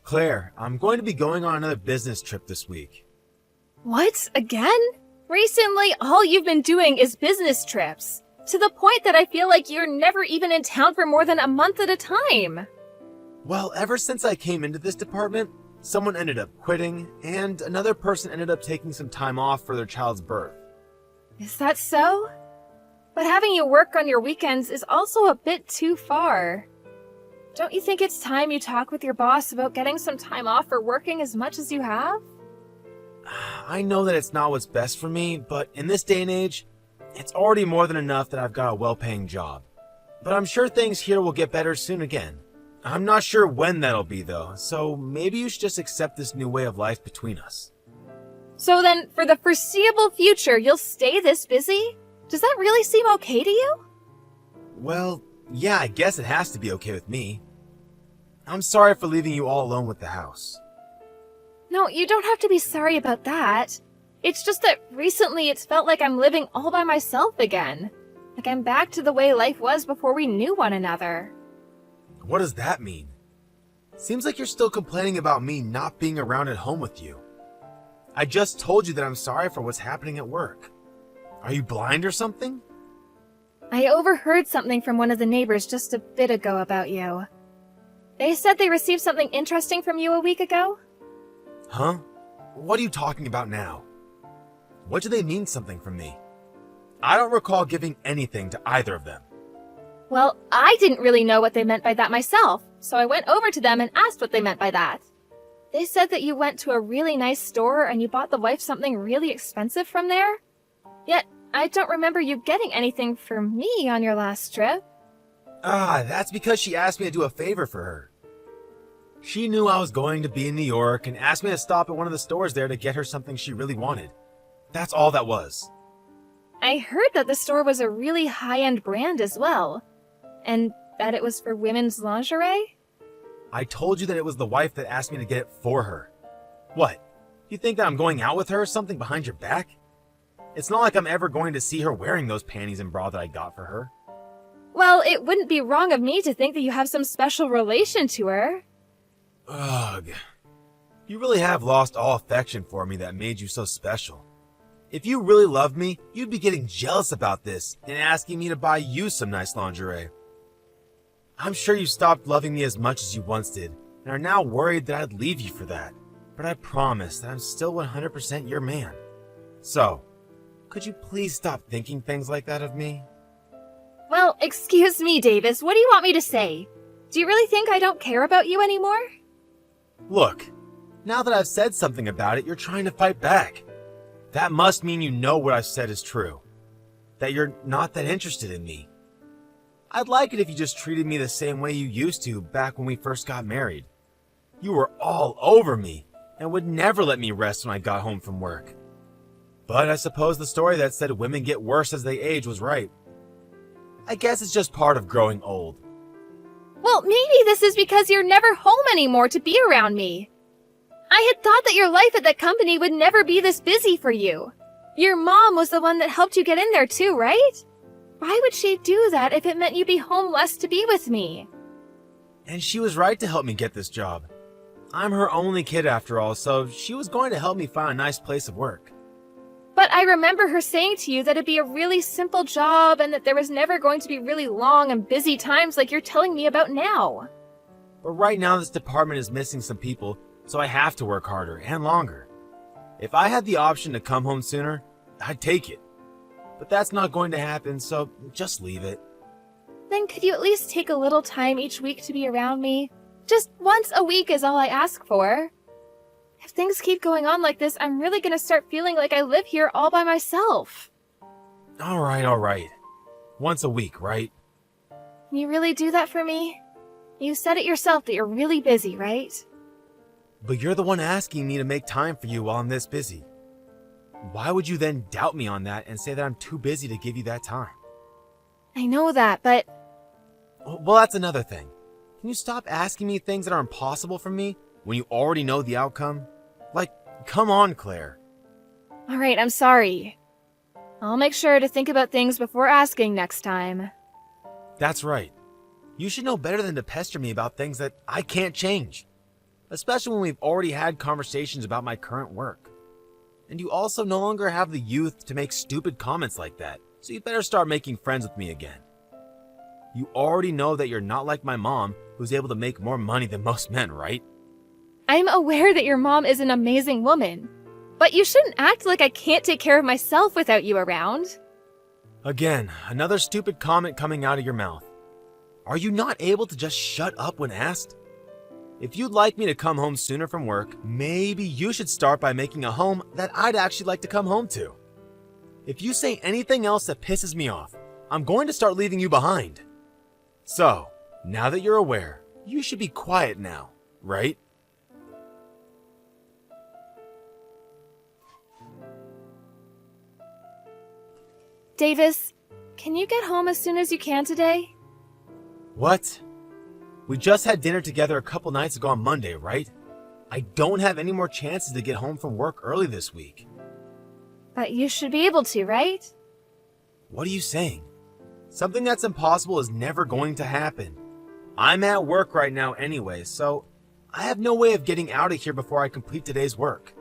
Claire, I'm going to be going on another business trip this week. What? Again? Recently, all you've been doing is business trips. To the point that I feel like you're never even in town for more than a month at a time. Well, ever since I came into this department, someone ended up quitting, and another person ended up taking some time off for their child's birth. Is that so? But having you work on your weekends is also a bit too far. Don't you think it's time you talk with your boss about getting some time off for working as much as you have? I know that it's not what's best for me, but in this day and age, it's already more than enough that I've got a well-paying job. But I'm sure things here will get better soon again. I'm not sure when that'll be though, so maybe you should just accept this new way of life between us. So then, for the foreseeable future, you'll stay this busy? Does that really seem okay to you? Well, yeah, I guess it has to be okay with me. I'm sorry for leaving you all alone with the house. No, you don't have to be sorry about that. It's just that recently it's felt like I'm living all by myself again. Like I'm back to the way life was before we knew one another. What does that mean? Seems like you're still complaining about me not being around at home with you. I just told you that I'm sorry for what's happening at work. Are you blind or something? I overheard something from one of the neighbors just a bit ago about you. They said they received something interesting from you a week ago? Huh? What are you talking about now? What do they mean something from me? I don't recall giving anything to either of them. Well, I didn't really know what they meant by that myself, so I went over to them and asked what they meant by that. They said that you went to a really nice store and you bought the wife something really expensive from there. Yet, I don't remember you getting anything for me on your last trip. That's because she asked me to do a favor for her. She knew I was going to be in New York and asked me to stop at one of the stores there to get her something she really wanted. That's all that was. I heard that the store was a really high-end brand as well. And that it was for women's lingerie? I told you that it was the wife that asked me to get it for her. What? You think that I'm going out with her or something behind your back? It's not like I'm ever going to see her wearing those panties and bra that I got for her. Well, it wouldn't be wrong of me to think that you have some special relation to her. Ugh. You really have lost all affection for me that made you so special. If you really loved me, you'd be getting jealous about this and asking me to buy you some nice lingerie. I'm sure you stopped loving me as much as you once did and are now worried that I'd leave you for that. But I promise that I'm still 100% your man. So, could you please stop thinking things like that of me? Well, excuse me, Davis, what do you want me to say? Do you really think I don't care about you anymore? Look, now that I've said something about it, you're trying to fight back. That must mean you know what I've said is true. That you're not that interested in me. I'd like it if you just treated me the same way you used to back when we first got married. You were all over me and would never let me rest when I got home from work. But I suppose the story that said women get worse as they age was right. I guess it's just part of growing old. Well, maybe this is because you're never home anymore to be around me. I had thought that your life at that company would never be this busy for you. Your mom was the one that helped you get in there too, right? Why would she do that if it meant you'd be home less to be with me? And she was right to help me get this job. I'm her only kid after all, so she was going to help me find a nice place of work. But I remember her saying to you that it'd be a really simple job and that there was never going to be really long and busy times like you're telling me about now. But right now this department is missing some people, so I have to work harder and longer. If I had the option to come home sooner, I'd take it. But that's not going to happen, so just leave it. Then could you at least take a little time each week to be around me? Just once a week is all I ask for. If things keep going on like this, I'm really gonna start feeling like I live here all by myself. All right. Once a week, right? Can you really do that for me? You said it yourself that you're really busy, right? But you're the one asking me to make time for you while I'm this busy. Why would you then doubt me on that and say that I'm too busy to give you that time? I know that, but... Well, that's another thing. Can you stop asking me things that are impossible for me when you already know the outcome? Like, come on, Claire. Alright, I'm sorry. I'll make sure to think about things before asking next time. That's right. You should know better than to pester me about things that I can't change. especially when we've already had conversations about my current work. And you also no longer have the youth to make stupid comments like that, so you better start making friends with me again. You already know that you're not like my mom, who's able to make more money than most men, right? I'm aware that your mom is an amazing woman, but you shouldn't act like I can't take care of myself without you around. Again, another stupid comment coming out of your mouth. Are you not able to just shut up when asked? If you'd like me to come home sooner from work, maybe you should start by making a home that I'd actually like to come home to. If you say anything else that pisses me off, I'm going to start leaving you behind. So, now that you're aware, you should be quiet now, right? Davis, can you get home as soon as you can today? What? We just had dinner together a couple nights ago on Monday, right? I don't have any more chances to get home from work early this week. But you should be able to, right? What are you saying? Something that's impossible is never going to happen. I'm at work right now anyway, so I have no way of getting out of here before I complete today's work.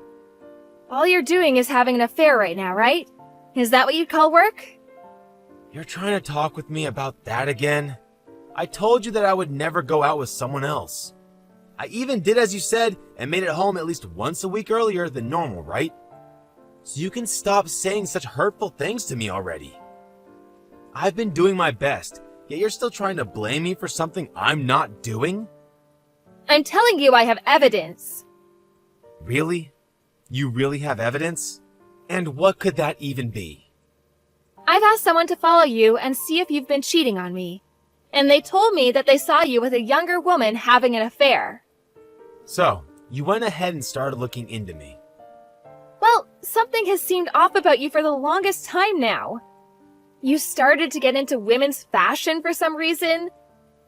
All you're doing is having an affair right now, right? Is that what you'd call work? You're trying to talk with me about that again? I told you that I would never go out with someone else. I even did as you said and made it home at least once a week earlier than normal, right? So you can stop saying such hurtful things to me already. I've been doing my best, yet you're still trying to blame me for something I'm not doing? I'm telling you I have evidence. Really? You really have evidence? And what could that even be? I've asked someone to follow you and see if you've been cheating on me. And they told me that they saw you with a younger woman having an affair. So, you went ahead and started looking into me. Well, something has seemed off about you for the longest time now. You started to get into women's fashion for some reason.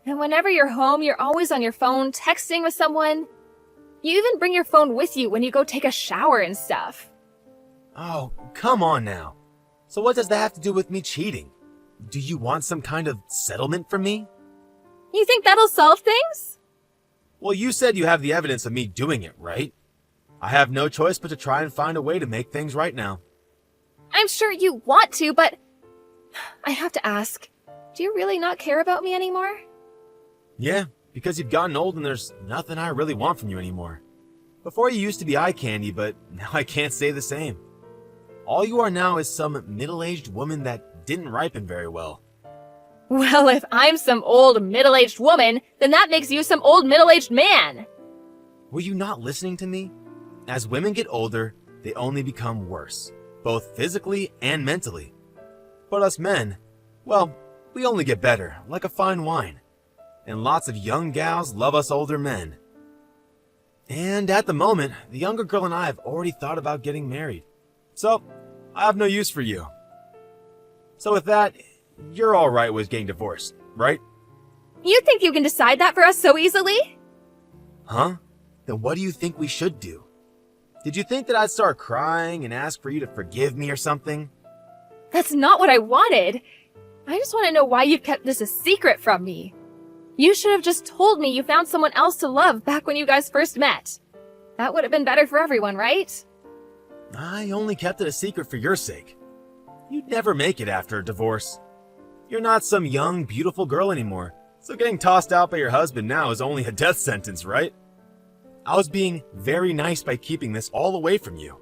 And whenever you're home, you're always on your phone texting with someone. You even bring your phone with you when you go take a shower and stuff. Oh, come on now. So what does that have to do with me cheating? Do you want some kind of settlement from me? You think that'll solve things? Well, you said you have the evidence of me doing it, right? I have no choice but to try and find a way to make things right now. I'm sure you want to, but I have to ask, do you really not care about me anymore? Yeah, because you've gotten old and there's nothing I really want from you anymore. Before you used to be eye candy, but now I can't say the same. All you are now is some middle-aged woman that didn't ripen very well. Well, if I'm some old middle-aged woman, then that makes you some old middle-aged man. Were you not listening to me? As women get older, they only become worse, both physically and mentally. But us men, well, we only get better, like a fine wine. And lots of young gals love us older men. And at the moment, the younger girl and I have already thought about getting married. So, I have no use for you. So with that, you're alright with getting divorced, right? You think you can decide that for us so easily? Huh? Then what do you think we should do? Did you think that I'd start crying and ask for you to forgive me or something? That's not what I wanted. I just want to know why you've kept this a secret from me. You should have just told me you found someone else to love back when you guys first met. That would have been better for everyone, right? I only kept it a secret for your sake. You'd never make it after a divorce. You're not some young, beautiful girl anymore, so getting tossed out by your husband now is only a death sentence, right? I was being very nice by keeping this all away from you.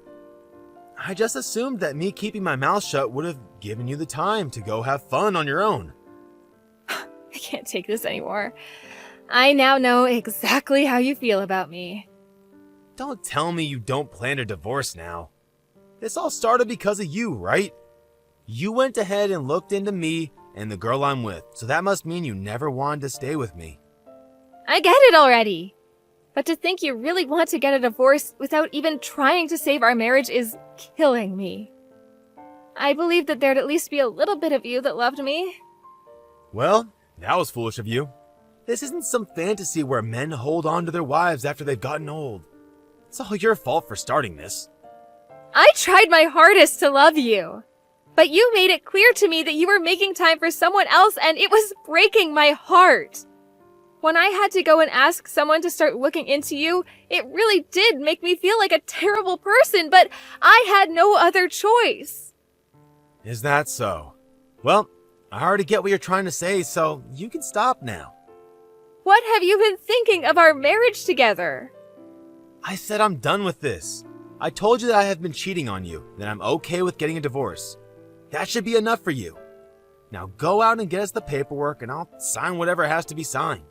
I just assumed that me keeping my mouth shut would have given you the time to go have fun on your own. I can't take this anymore. I now know exactly how you feel about me. Don't tell me you don't plan a divorce now. This all started because of you, right? You went ahead and looked into me and the girl I'm with, so that must mean you never wanted to stay with me. I get it already. But to think you really want to get a divorce without even trying to save our marriage is killing me. I believed that there'd at least be a little bit of you that loved me. Well, that was foolish of you. This isn't some fantasy where men hold on to their wives after they've gotten old. It's all your fault for starting this. I tried my hardest to love you. But you made it clear to me that you were making time for someone else and it was breaking my heart. When I had to go and ask someone to start looking into you, it really did make me feel like a terrible person, but I had no other choice. Is that so? Well, I already get what you're trying to say, so you can stop now. What have you been thinking of our marriage together? I said I'm done with this. I told you that I have been cheating on you, that I'm okay with getting a divorce. That should be enough for you. Now go out and get us the paperwork and I'll sign whatever has to be signed.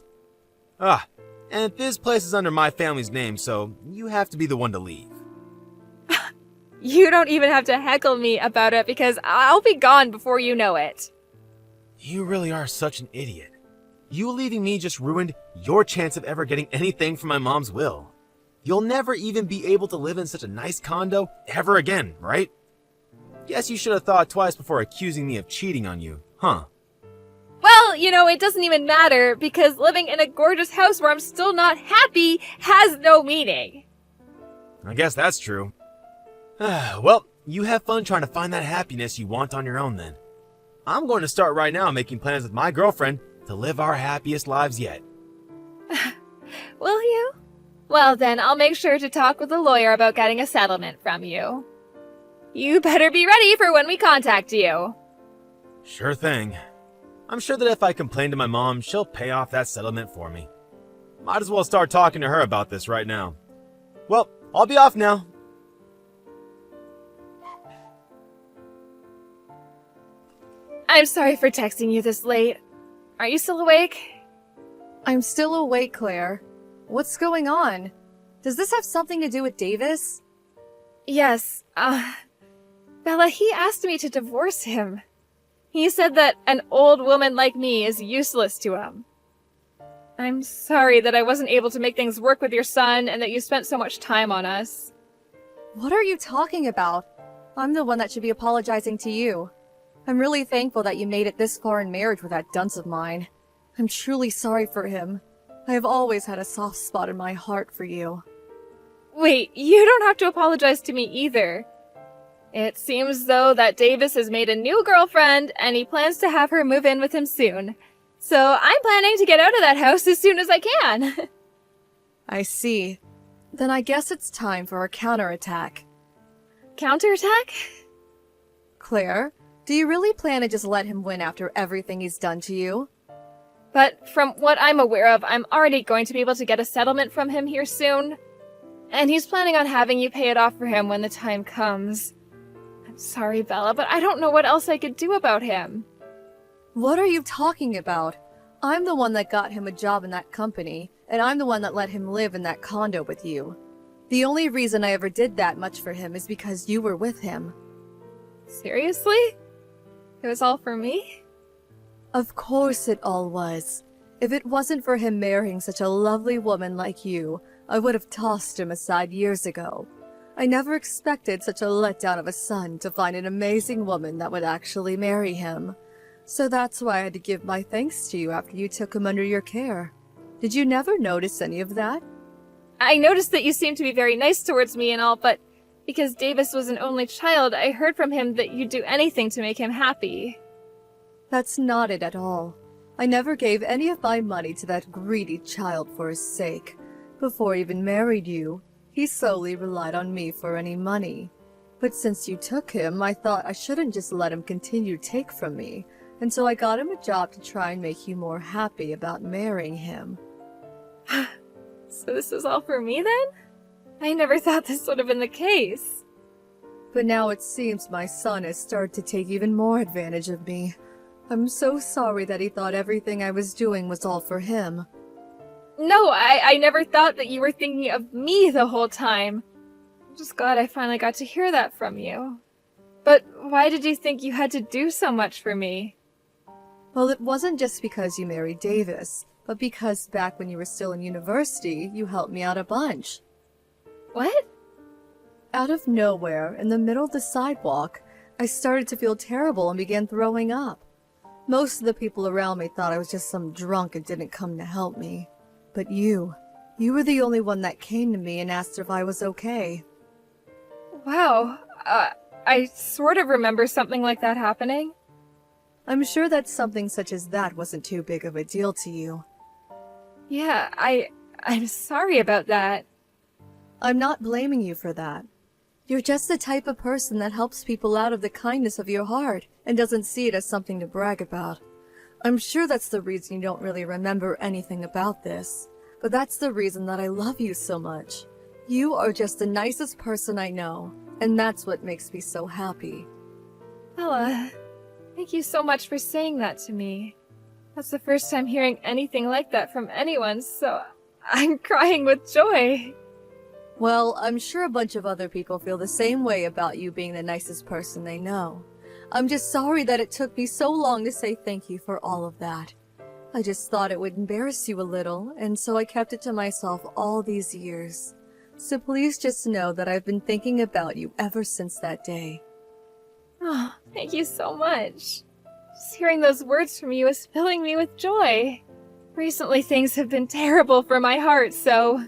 And this place is under my family's name, so you have to be the one to leave. You don't even have to heckle me about it because I'll be gone before you know it. You really are such an idiot. You leaving me just ruined your chance of ever getting anything from my mom's will. You'll never even be able to live in such a nice condo ever again, right? Guess you should have thought twice before accusing me of cheating on you, huh? Well, it doesn't even matter because living in a gorgeous house where I'm still not happy has no meaning. I guess that's true. Well, you have fun trying to find that happiness you want on your own then. I'm going to start right now making plans with my girlfriend to live our happiest lives yet. Will you? Well then, I'll make sure to talk with a lawyer about getting a settlement from you. You better be ready for when we contact you. Sure thing. I'm sure that if I complain to my mom, she'll pay off that settlement for me. Might as well start talking to her about this right now. Well, I'll be off now. I'm sorry for texting you this late. Are you still awake? I'm still awake, Claire. What's going on? Does this have something to do with Davis? Yes, Bella, he asked me to divorce him. He said that an old woman like me is useless to him. I'm sorry that I wasn't able to make things work with your son and that you spent so much time on us. What are you talking about? I'm the one that should be apologizing to you. I'm really thankful that you made it this far in marriage with that dunce of mine. I'm truly sorry for him. I have always had a soft spot in my heart for you. Wait, you don't have to apologize to me either. It seems though that Davis has made a new girlfriend and he plans to have her move in with him soon. So I'm planning to get out of that house as soon as I can. I see. Then I guess it's time for a counterattack. Counterattack? Claire, do you really plan to just let him win after everything he's done to you? But from what I'm aware of, I'm already going to be able to get a settlement from him here soon. And he's planning on having you pay it off for him when the time comes. I'm sorry, Bella, but I don't know what else I could do about him. What are you talking about? I'm the one that got him a job in that company, and I'm the one that let him live in that condo with you. The only reason I ever did that much for him is because you were with him. Seriously? It was all for me? Of course it all was. If it wasn't for him marrying such a lovely woman like you, I would have tossed him aside years ago. I never expected such a letdown of a son to find an amazing woman that would actually marry him. So that's why I had to give my thanks to you after you took him under your care. Did you never notice any of that? I noticed that you seemed to be very nice towards me and all, but because Davis was an only child, I heard from him that you'd do anything to make him happy. That's not it at all. I never gave any of my money to that greedy child for his sake. Before I even married you, he solely relied on me for any money. But since you took him, I thought I shouldn't just let him continue to take from me, and so I got him a job to try and make you more happy about marrying him. So this was all for me then? I never thought this would have been the case. But now it seems my son has started to take even more advantage of me. I'm so sorry that he thought everything I was doing was all for him. No, I never thought that you were thinking of me the whole time. I'm just glad I finally got to hear that from you. But why did you think you had to do so much for me? Well, it wasn't just because you married Davis, but because back when you were still in university, you helped me out a bunch. What? Out of nowhere, in the middle of the sidewalk, I started to feel terrible and began throwing up. Most of the people around me thought I was just some drunk and didn't come to help me. But you were the only one that came to me and asked if I was okay. Wow, I sort of remember something like that happening. I'm sure that something such as that wasn't too big of a deal to you. Yeah, I'm sorry about that. I'm not blaming you for that. You're just the type of person that helps people out of the kindness of your heart and doesn't see it as something to brag about. I'm sure that's the reason you don't really remember anything about this, but that's the reason that I love you so much. You are just the nicest person I know, and that's what makes me so happy. Ella, thank you so much for saying that to me. That's the first time hearing anything like that from anyone, so I'm crying with joy. Well, I'm sure a bunch of other people feel the same way about you being the nicest person they know. I'm just sorry that it took me so long to say thank you for all of that. I just thought it would embarrass you a little, and so I kept it to myself all these years. So please just know that I've been thinking about you ever since that day. Oh, thank you so much. Just hearing those words from you is filling me with joy. Recently things have been terrible for my heart, so...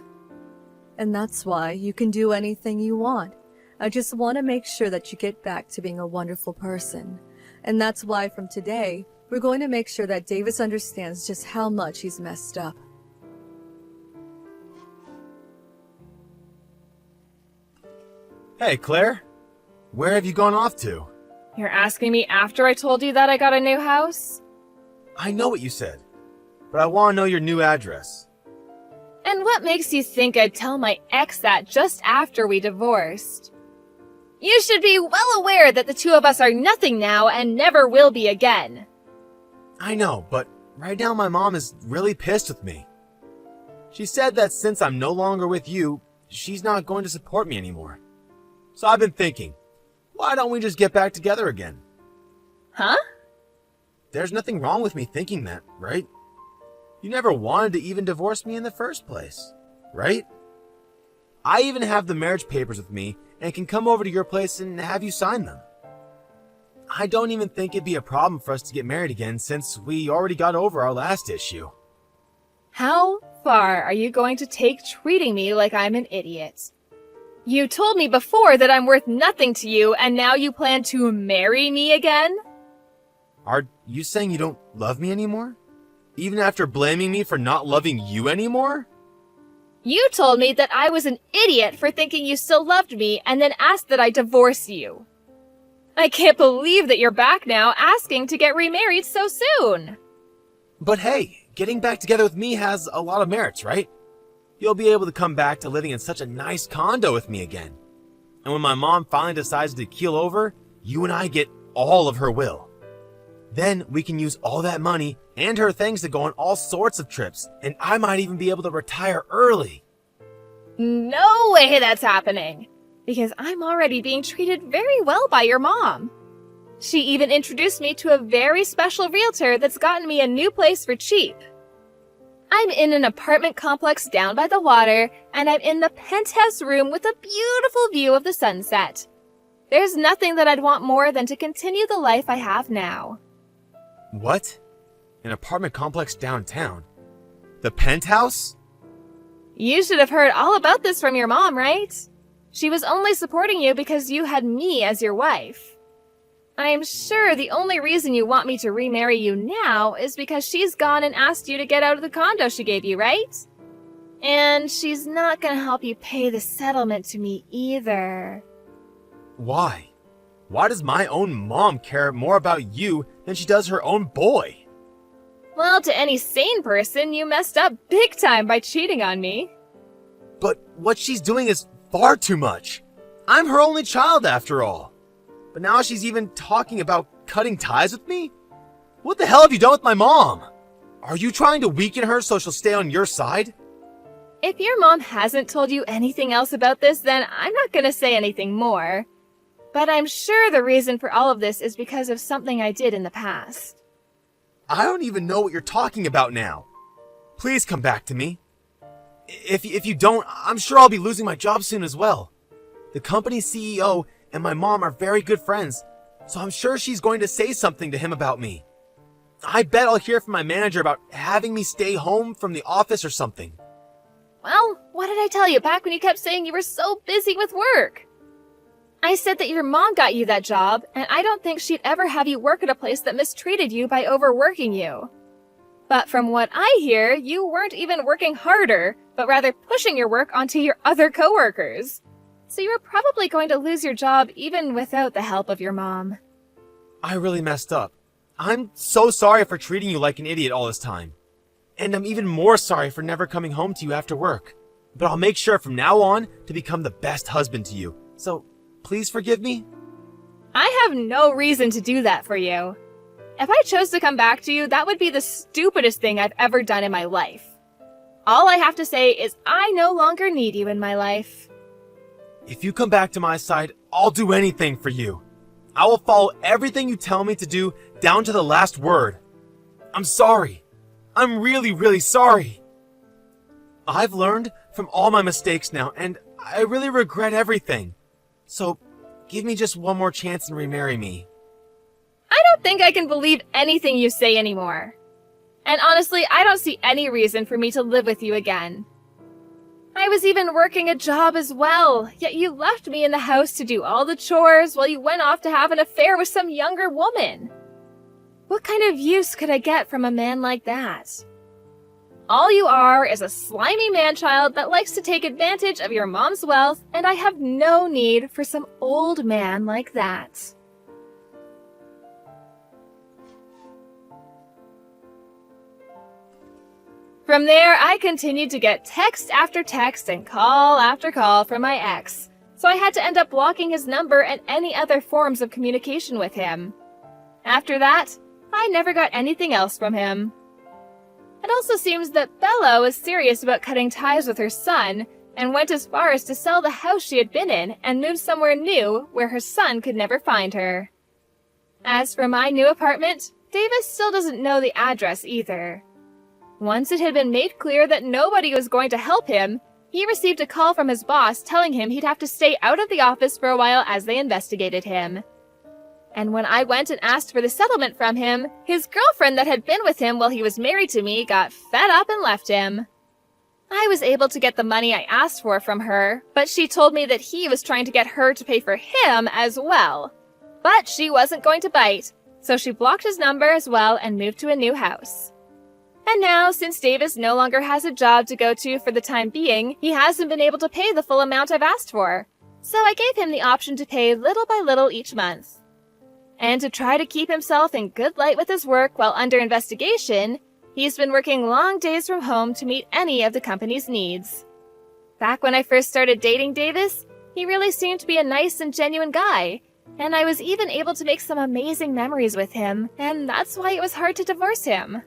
And that's why you can do anything you want. I just want to make sure that you get back to being a wonderful person. And that's why from today, we're going to make sure that Davis understands just how much he's messed up. Hey, Claire. Where have you gone off to? You're asking me after I told you that I got a new house? I know what you said, but I want to know your new address. And what makes you think I'd tell my ex that just after we divorced? You should be well aware that the two of us are nothing now and never will be again. I know, but right now my mom is really pissed with me. She said that since I'm no longer with you, she's not going to support me anymore. So I've been thinking, why don't we just get back together again? Huh? There's nothing wrong with me thinking that, right? You never wanted to even divorce me in the first place, right? I even have the marriage papers with me and can come over to your place and have you sign them. I don't even think it'd be a problem for us to get married again since we already got over our last issue. How far are you going to take treating me like I'm an idiot? You told me before that I'm worth nothing to you, and now you plan to marry me again? Are you saying you don't love me anymore? Even after blaming me for not loving you anymore? You told me that I was an idiot for thinking you still loved me and then asked that I divorce you. I can't believe that you're back now asking to get remarried so soon. But hey, getting back together with me has a lot of merits, right? You'll be able to come back to living in such a nice condo with me again. And when my mom finally decides to keel over, you and I get all of her will. Then we can use all that money and her things to go on all sorts of trips, and I might even be able to retire early. No way that's happening, because I'm already being treated very well by your mom. She even introduced me to a very special realtor that's gotten me a new place for cheap. I'm in an apartment complex down by the water, and I'm in the penthouse room with a beautiful view of the sunset. There's nothing that I'd want more than to continue the life I have now. What? An apartment complex downtown? The penthouse? You should have heard all about this from your mom, right? She was only supporting you because you had me as your wife. I'm sure the only reason you want me to remarry you now is because she's gone and asked you to get out of the condo she gave you, right? And she's not gonna help you pay the settlement to me either. Why? Why does my own mom care more about you than she does her own boy? Well, to any sane person, you messed up big time by cheating on me. But what she's doing is far too much. I'm her only child after all. But now she's even talking about cutting ties with me? What the hell have you done with my mom? Are you trying to weaken her so she'll stay on your side? If your mom hasn't told you anything else about this, then I'm not gonna say anything more. But I'm sure the reason for all of this is because of something I did in the past. I don't even know what you're talking about now. Please come back to me. If you don't, I'm sure I'll be losing my job soon as well. The company's CEO and my mom are very good friends, so I'm sure she's going to say something to him about me. I bet I'll hear from my manager about having me stay home from the office or something. Well, what did I tell you back when you kept saying you were so busy with work? I said that your mom got you that job, and I don't think she'd ever have you work at a place that mistreated you by overworking you. But from what I hear, you weren't even working harder, but rather pushing your work onto your other coworkers. So you were probably going to lose your job even without the help of your mom. I really messed up. I'm so sorry for treating you like an idiot all this time. And I'm even more sorry for never coming home to you after work. But I'll make sure from now on to become the best husband to you. So, please forgive me? I have no reason to do that for you. If I chose to come back to you, that would be the stupidest thing I've ever done in my life. All I have to say is I no longer need you in my life. If you come back to my side, I'll do anything for you. I will follow everything you tell me to do down to the last word. I'm sorry. I'm really, really sorry. I've learned from all my mistakes now, and I really regret everything. So, give me just one more chance and remarry me. I don't think I can believe anything you say anymore. And honestly, I don't see any reason for me to live with you again. I was even working a job as well, yet you left me in the house to do all the chores while you went off to have an affair with some younger woman. What kind of use could I get from a man like that? All you are is a slimy man-child that likes to take advantage of your mom's wealth, and I have no need for some old man like that. From there, I continued to get text after text and call after call from my ex, so I had to end up blocking his number and any other forms of communication with him. After that, I never got anything else from him. It also seems that Bella was serious about cutting ties with her son and went as far as to sell the house she had been in and move somewhere new where her son could never find her. As for my new apartment, Davis still doesn't know the address either. Once it had been made clear that nobody was going to help him, he received a call from his boss telling him he'd have to stay out of the office for a while as they investigated him. And when I went and asked for the settlement from him, his girlfriend that had been with him while he was married to me got fed up and left him. I was able to get the money I asked for from her, but she told me that he was trying to get her to pay for him as well. But she wasn't going to bite, so she blocked his number as well and moved to a new house. And now, since Davis no longer has a job to go to for the time being, he hasn't been able to pay the full amount I've asked for. So I gave him the option to pay little by little each month. And to try to keep himself in good light with his work while under investigation, he's been working long days from home to meet any of the company's needs. Back when I first started dating Davis, he really seemed to be a nice and genuine guy, and I was even able to make some amazing memories with him, and that's why it was hard to divorce him.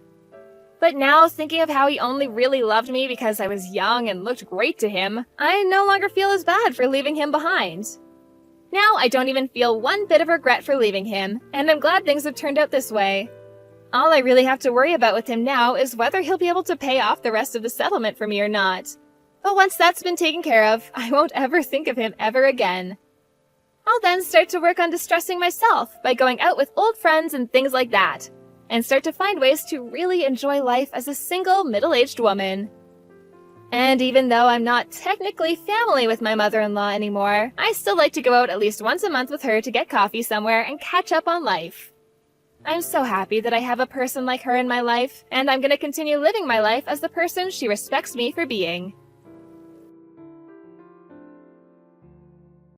But now, thinking of how he only really loved me because I was young and looked great to him, I no longer feel as bad for leaving him behind. Now I don't even feel one bit of regret for leaving him, and I'm glad things have turned out this way. All I really have to worry about with him now is whether he'll be able to pay off the rest of the settlement for me or not. But once that's been taken care of, I won't ever think of him ever again. I'll then start to work on distressing myself by going out with old friends and things like that, and start to find ways to really enjoy life as a single, middle-aged woman. And even though I'm not technically family with my mother-in-law anymore, I still like to go out at least once a month with her to get coffee somewhere and catch up on life. I'm so happy that I have a person like her in my life, and I'm going to continue living my life as the person she respects me for being.